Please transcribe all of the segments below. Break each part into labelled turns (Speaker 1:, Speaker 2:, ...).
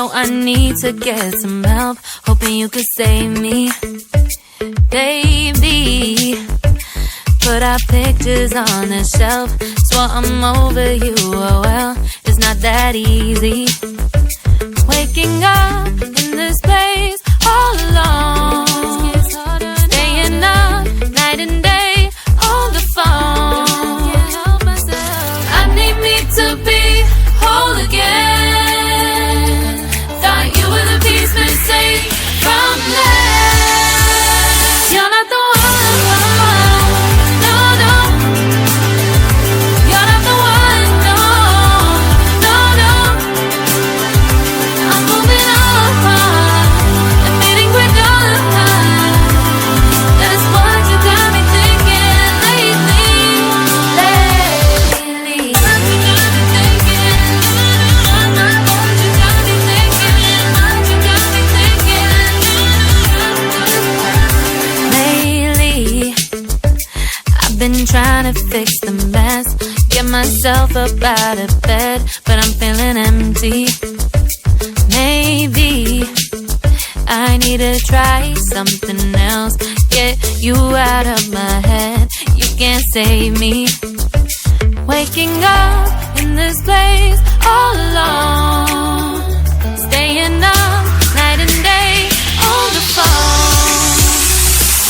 Speaker 1: Now I need to get some help, hoping you could save me. Baby, put our pictures on the shelf. Swore I'm over you, oh well, it's not that easy. Waking up in this place all alone, staying up night and day on the phone. I need me to be whole again. Thought you were the piece missing from that. You're not the one, no, no. You're not the one, no, no, no. I'm moving on and feeling we're done. That's what you got me thinking lately. What you got me thinking? What you got me thinking? What you got me thinking? Lately, I've been trying to fix the mess, get myself up out of bed, but I'm feeling empty. Maybe I need to try something else, get you out of my head. You can't save me. Waking up in this place all alone, staying up night and day on the phone.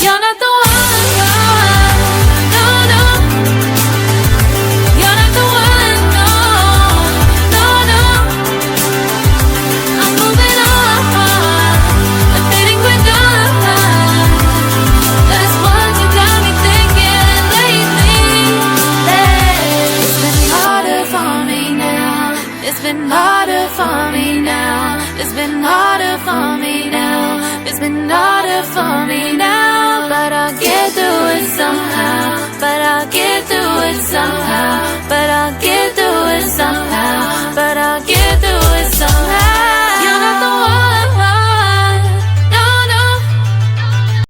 Speaker 1: You're not the one, no, no. You're not the one, no, no, no. I'm moving on and feeling we're done. That's what you got me thinking lately. It's been harder for me now. It's been harder for me now. It's been harder for me now. It's been harder for me now. But I'll get through it somehow. But I'll get through it somehow. But I'll get